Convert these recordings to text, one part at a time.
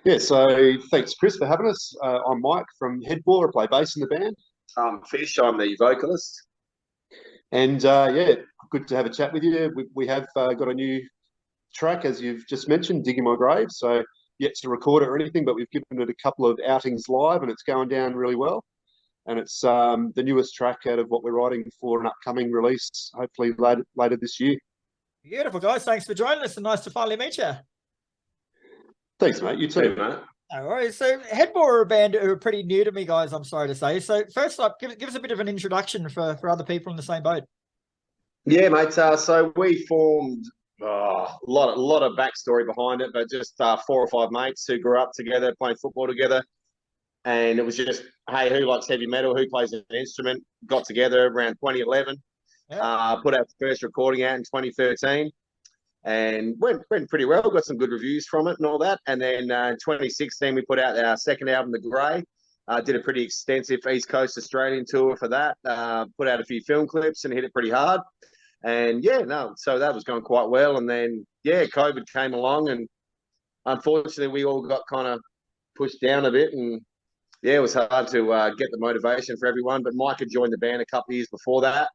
Yeah, so thanks, Kris, for having us. I'm Mike from Headbore. I play bass in the band. Fish, I'm the vocalist. And yeah, good to have a chat with you. We have got a new track, as you've just mentioned, Digging My Grave. So, yet to record it or anything, but we've given it a couple of outings live and it's going down really well. And it's the newest track out of what we're writing for an upcoming release, hopefully later this year. Beautiful, guys. Thanks for joining us and nice to finally meet you. Thanks, mate. You too. Hey, mate. All right. So Headbore are a band who are pretty new to me, guys, I'm sorry to say. So first up, give us a bit of an introduction for other people in the same boat. Yeah, mate. So we formed a lot of backstory behind it, but just 4 or 5 mates who grew up together playing football together. And it was just, hey, who likes heavy metal? Who plays an instrument? Got together around 2011. Yeah. Put our first recording out in 2013. And went pretty well. Got some good reviews from it and all that. And then in 2016, we put out our second album, The Grey. Did a pretty extensive East Coast Australian tour for that. Put out a few film clips and hit it pretty hard. And yeah, no, so that was going quite well. And then, yeah, COVID came along and unfortunately we all got kind of pushed down a bit. And yeah, it was hard to get the motivation for everyone. But Mike had joined the band a couple of years before that.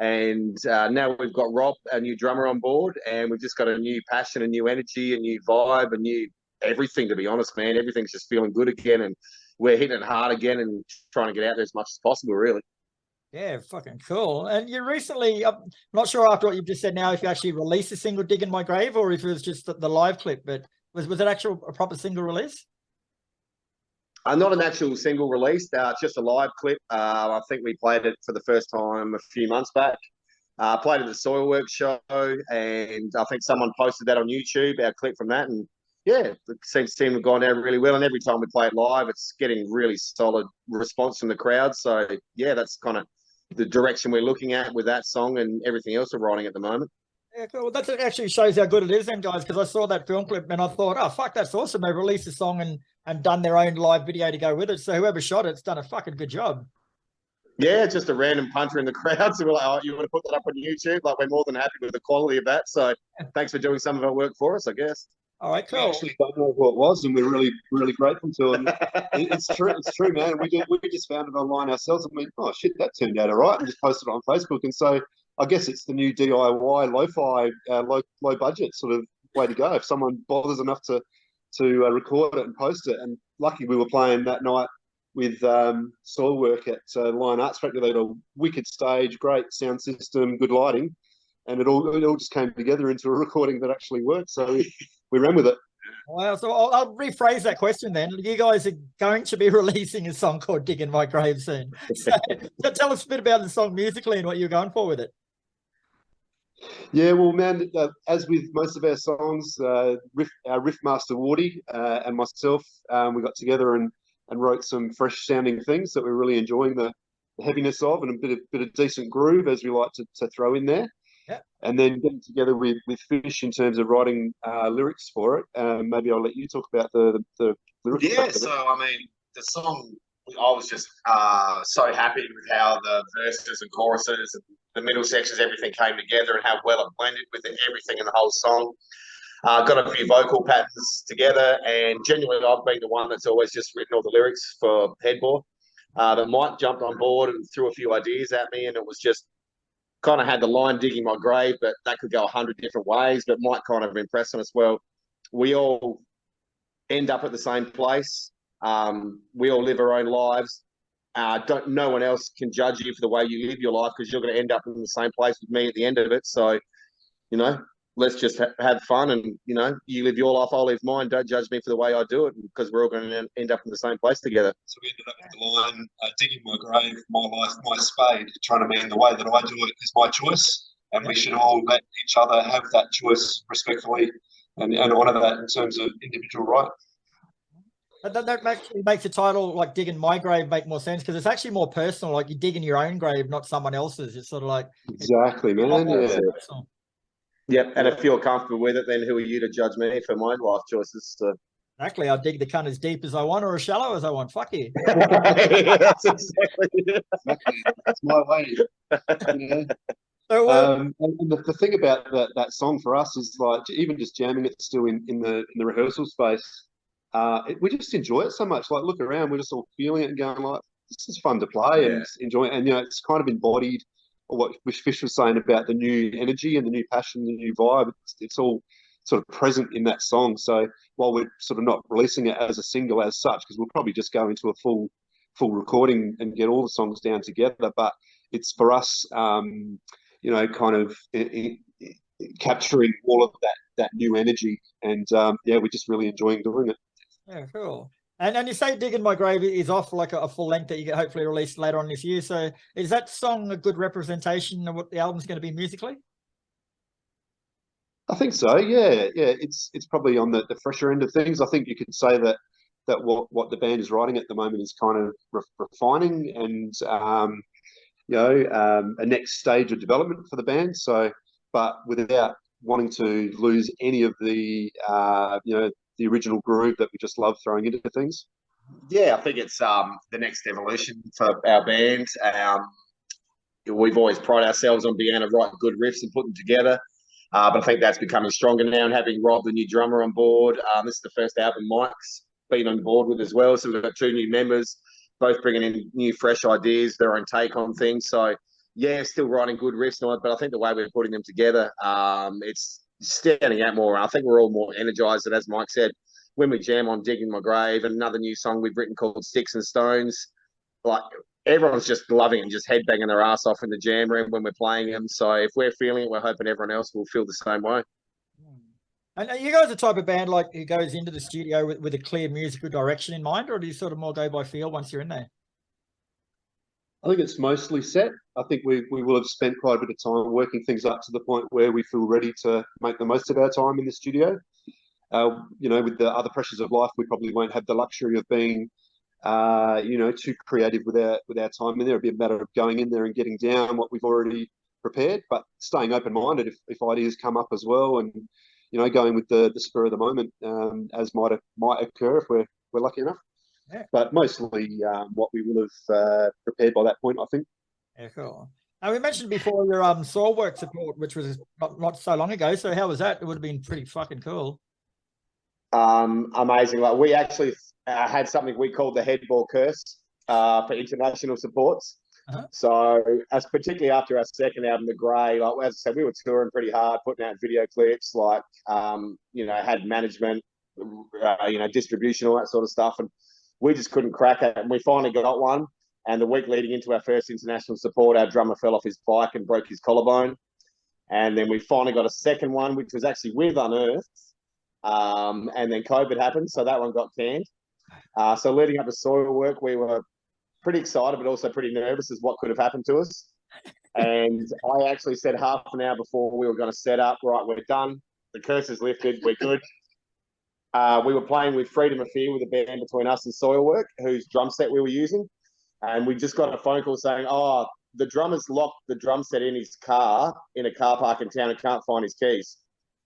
And now we've got Rob, a new drummer, on board, and we've just got a new passion, a new energy, a new vibe, a new everything, to be honest, man. Everything's just feeling good again, and we're hitting it hard again and trying to get out there as much as possible, really. Yeah, fucking cool. And you recently, I'm not sure after what you've just said now, if you actually released a single, Digging My Grave, or if it was just the live clip, but was it a proper single release? Not an actual single release, just a live clip. I think we played it for the first time a few months back. Played at the Soilwork show, and I think someone posted that on YouTube, our clip from that. And yeah, it seems to have gone down really well. And every time we play it live, it's getting really solid response from the crowd. So yeah, that's kind of the direction we're looking at with that song and everything else we're writing at the moment. Yeah, cool. Well, that actually shows how good it is then, guys, because I saw that film clip and I thought, oh, fuck, that's awesome. They've released a song and done their own live video to go with it. So whoever shot it's done a fucking good job. Yeah, just a random punter in the crowd. So we're like, oh, you want to put that up on YouTube? Like, we're more than happy with the quality of that. So thanks for doing some of our work for us, I guess. All right, cool. We actually don't know who it was, and we're really, really grateful to him. It's true, man. We just found it online ourselves, and we oh shit, that turned out all right, and just posted it on Facebook. And so I guess it's the new DIY lo-fi, low budget sort of way to go. If someone bothers enough to record it and post it, and lucky we were playing that night with Soilwork at Lion Arts Factory. They had a wicked stage, great sound system, good lighting, and it all just came together into a recording that actually worked. So we ran with it. Wow. So I'll rephrase that question then. You guys are going to be releasing a song called Digging My Grave soon. So tell us a bit about the song musically and what you're going for with it. Yeah, well, man, as with most of our songs, our riff master Wardy and myself, we got together and wrote some fresh sounding things that we're really enjoying the heaviness of, and a bit of decent groove, as we like to throw in there. Yeah. And then getting together with Fish in terms of writing lyrics for it. Maybe I'll let you talk about the lyrics. Yeah, so I mean, the song, I was just so happy with how the verses and choruses and the middle sections, everything came together and how well it blended with everything in the whole song. Got a few vocal patterns together, and genuinely I've been the one that's always just written all the lyrics for Headbore. But Mike jumped on board and threw a few ideas at me, and it was just kind of had the line Digging My Grave, but that could go 100 different ways. But Mike kind of impressed on us. Well, we all end up at the same place. We all live our own lives. No one else can judge you for the way you live your life, because you're going to end up in the same place with me at the end of it. So, you know, let's just have fun, and, you know, you live your life, I'll live mine. Don't judge me for the way I do it, because we're all going to end up in the same place together. So we ended up with the line, digging my grave, my life, my spade, trying to mean the way that I do it is my choice, and we should all let each other have that choice respectfully and honour that in terms of individual right. That actually makes the title, like Digging My Grave, make more sense, because it's actually more personal. Like, you're digging your own grave, not someone else's. It's sort of like... Exactly, man. Yeah. Yep, and if you're comfortable with it, then who are you to judge me for my life choices? So. Exactly. I'll dig the cunt as deep as I want or as shallow as I want. Fuck you. That's exactly it. That's my way. You know? So, and the thing about that song for us is, like, even just jamming it still in the rehearsal space, we just enjoy it so much. Like, look around, we're just all feeling it and going like, this is fun to play and enjoy it. And, you know, it's kind of embodied what Fish was saying about the new energy and the new passion, the new vibe. It's all sort of present in that song. So while we're sort of not releasing it as a single as such, because we'll probably just go into a full recording and get all the songs down together, but it's for us, you know, kind of capturing all of that new energy. And yeah, we're just really enjoying doing it. Yeah, cool. And you say Digging My Grave is off like a full length that you get hopefully released later on this year. So is that song a good representation of what the album's going to be musically? I think so. Yeah. It's probably on the fresher end of things. I think you could say that what the band is writing at the moment is kind of refining and you know, a next stage of development for the band. So, but without wanting to lose any of the you know, the original groove that we just love throwing into things. Yeah, I think it's the next evolution for our band. We've always prided ourselves on being able to write good riffs and put them together. But I think that's becoming stronger now, and having Rob, the new drummer, on board. This is the first album Mike's been on board with as well. So we've got 2 new members, both bringing in new, fresh ideas, their own take on things. So, yeah, still writing good riffs, but I think the way we're putting them together, it's standing out more. I think we're all more energized. And as Mike said, when we jam on Digging My Grave, and another new song we've written called Sticks and Stones, like, everyone's just loving it and just headbanging their ass off in the jam room when we're playing them. So if we're feeling it, we're hoping everyone else will feel the same way. And are you guys the type of band like who goes into the studio with a clear musical direction in mind, or do you sort of more go by feel once you're in there? I think it's mostly set. I think we will have spent quite a bit of time working things up to the point where we feel ready to make the most of our time in the studio. You know, with the other pressures of life, we probably won't have the luxury of being, you know, too creative with our time in there. It'll be a matter of going in there and getting down what we've already prepared, but staying open-minded if ideas come up as well, and, you know, going with the spur of the moment, as might occur if we're lucky enough. Yeah. But mostly what we will have prepared by that point, I think. Yeah, cool. And we mentioned before your Soilwork support, which was not so long ago. So how was that? It would have been pretty fucking cool. Amazing. Like, we actually had something we called the Headbore curse for international supports. So, as particularly after our second album, The Grey, like, as I said, we were touring pretty hard, putting out video clips, like, you know, had management, you know, distribution, all that sort of stuff, and we just couldn't crack it. And we finally got one. And the week leading into our first international support, our drummer fell off his bike and broke his collarbone. And then we finally got a second one, which was actually with Unearthed. And then COVID happened, so that one got canned. So leading up to Soilwork, we were pretty excited, but also pretty nervous as what could have happened to us. And I actually said half an hour before we were going to set up, right, we're done. The curse is lifted. We're good. We were playing with Freedom of Fear with a band between us and Soilwork, whose drum set we were using. And we just got a phone call saying, oh, the drummer's locked the drum set in his car in a car park in town and can't find his keys.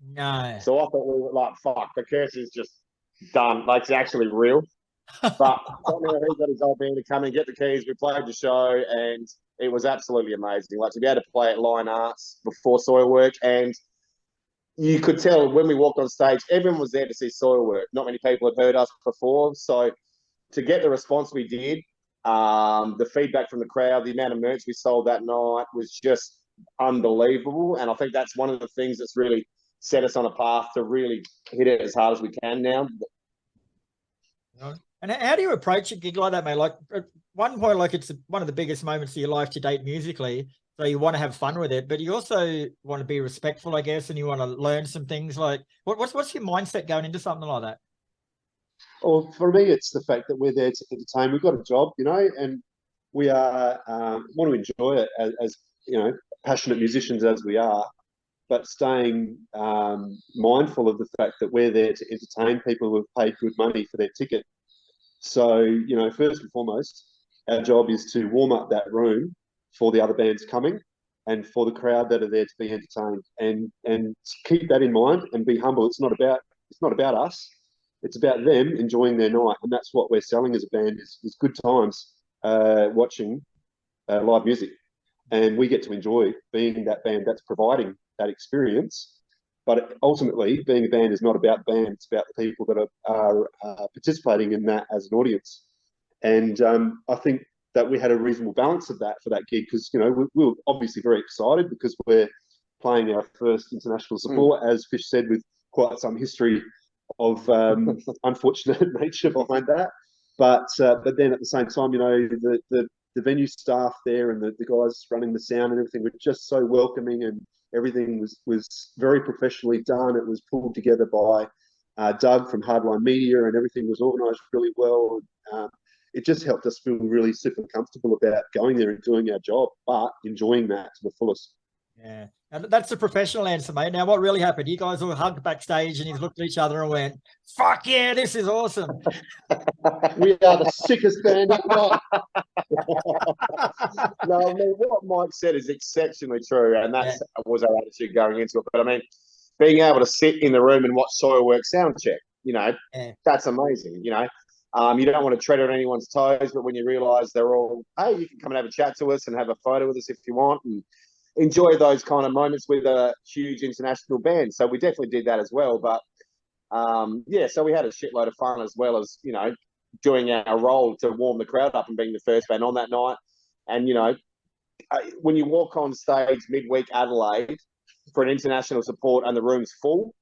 No. So I thought, we were like, fuck, the curse is just done. Like, it's actually real. But somehow he got his old band to come and get the keys. We played the show, and it was absolutely amazing. Like, to be able to play at Line Arts before Soilwork, and you could tell when we walked on stage, everyone was there to see Soilwork. Not many people had heard us before. So to get the response we did, the feedback from the crowd, the amount of merch we sold that night was just unbelievable. And I think that's one of the things that's really set us on a path to really hit it as hard as we can now. And how do you approach a gig like that, mate? Like, at one point, like, it's one of the biggest moments of your life to date musically. So you want to have fun with it, but you also want to be respectful, I guess, and you want to learn some things. Like, what's your mindset going into something like that? Well, for me, it's the fact that we're there to entertain. We've got a job, you know, and we are want to enjoy it as you know, passionate musicians as we are, but staying mindful of the fact that we're there to entertain people who have paid good money for their ticket. So, you know, first and foremost, our job is to warm up that room for the other bands coming and for the crowd that are there to be entertained, and keep that in mind and be humble. It's not about us. It's about them enjoying their night, and that's what we're selling as a band is good times watching live music, and we get to enjoy being that band that's providing that experience But ultimately, being a band is not about band. It's about the people that are participating in that as an audience. And I think that we had a reasonable balance of that for that gig because, you know, we were obviously very excited because we're playing our first international support, as Fish said, with quite some history of unfortunate nature behind that. But then at the same time, you know, the venue staff there and the guys running the sound and everything were just so welcoming, and everything was very professionally done. It was pulled together by Doug from Hardline Media, and everything was organised really well. It just helped us feel really super comfortable about going there and doing our job, but enjoying that to the fullest. Yeah, and that's the professional answer, mate. Now, what really happened? You guys all hugged backstage and you looked at each other and went, "Fuck yeah, this is awesome." We are the sickest band ever. No, I mean, what Mike said is exceptionally true, and that was our attitude going into it. But I mean, being able to sit in the room and watch Soilwork sound check, you know, that's amazing. You know, you don't want to tread on anyone's toes, but when you realise they're all, hey, you can come and have a chat to us and have a photo with us if you want, and enjoy those kind of moments with a huge international band. So we definitely did that as well. But yeah, so we had a shitload of fun as well as, you know, doing our role to warm the crowd up and being the first band on that night. And, you know, when you walk on stage midweek Adelaide for an international support and the room's full,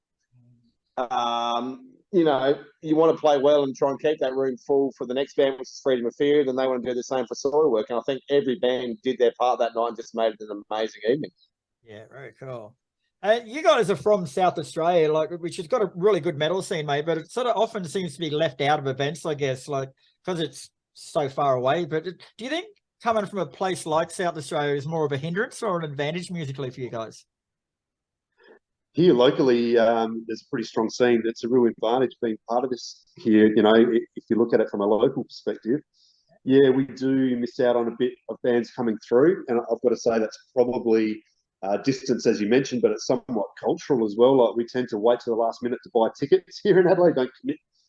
you know, you want to play well and try and keep that room full for the next band, which is Freedom of Fear, and they want to do the same for Soilwork. And I think every band did their part that night and just made it an amazing evening. Yeah, very cool. You guys are from South Australia, like, which has got a really good metal scene, mate, but it sort of often seems to be left out of events, I guess, like, because it's so far away. But do you think coming from a place like South Australia is more of a hindrance or an advantage musically for you guys? Here locally, there's a pretty strong scene. It's a real advantage being part of this here. You know, if you look at it from a local perspective, yeah, we do miss out on a bit of bands coming through. And I've got to say that's probably distance, as you mentioned, but it's somewhat cultural as well. Like, we tend to wait to the last minute to buy tickets here in Adelaide.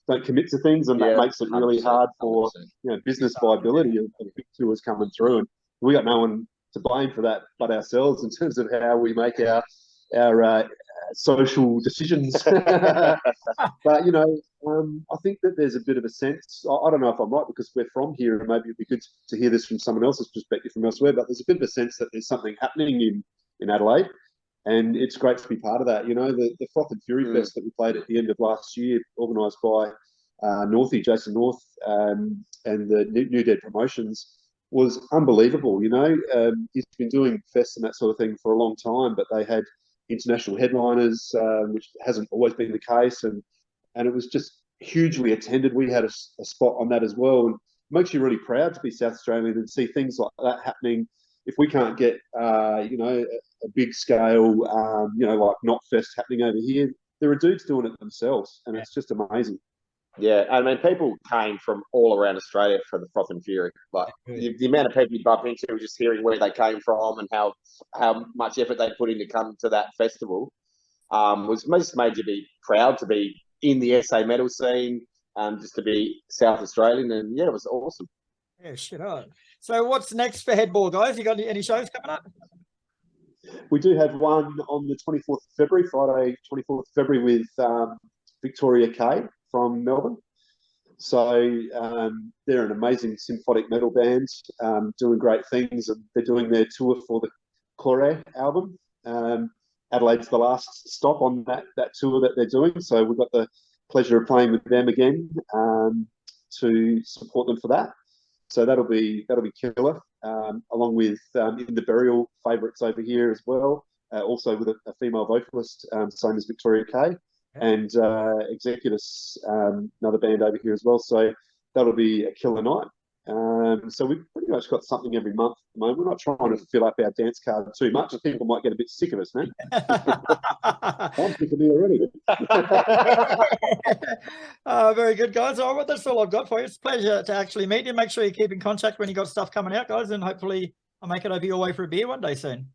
Don't commit to things, and that makes it really hard for, you know, business viability of big tours coming through. And we got no one to blame for that but ourselves in terms of how we make our social decisions. But, you know, I think that there's a bit of a sense, I don't know if I'm right because we're from here, and maybe it'd be good to hear this from someone else's perspective from elsewhere, but there's a bit of a sense that there's something happening in Adelaide, and it's great to be part of that. You know, the Froth and Fury Fest that we played at the end of last year, organised by Jason North, and the New Dead Promotions, was unbelievable. You know, he's been doing fests and that sort of thing for a long time, but they had international headliners, which hasn't always been the case, and it was just hugely attended. We had a spot on that as well, and it makes you really proud to be South Australian and see things like that happening. If we can't get, you know, a big scale, you know, like Knotfest happening over here, there are dudes doing it themselves, and it's just amazing. Yeah, I mean, people came from all around Australia for the Froth and Fury. Like, the amount of people you bump into, just hearing where they came from and how much effort they put in to come to that festival, was just made you be proud to be in the SA metal scene, just to be South Australian, and yeah, it was awesome. Yeah, shit on. So what's next for Headbore, guys? You got any shows coming up? We do have one on the 24th of February, Friday, 24th of February, with Victoria K from Melbourne. So they're an amazing symphonic metal band, doing great things, and they're doing their tour for the Chlore album. Adelaide's the last stop on that tour that they're doing, so we've got the pleasure of playing with them again to support them for that. So that'll be killer, along with In the Burial favourites over here as well, also with a female vocalist, same as Victoria K, and Executus, another band over here as well. So that'll be a killer night. So we've pretty much got something every month at the moment. We're not trying to fill up our dance card too much. I think people might get a bit sick of us, man. I'm sick of me already. Very good, guys. All right, that's all I've got for you. It's a pleasure to actually meet you. Make sure you keep in contact when you got stuff coming out, guys, and hopefully I'll make it over your way for a beer one day soon.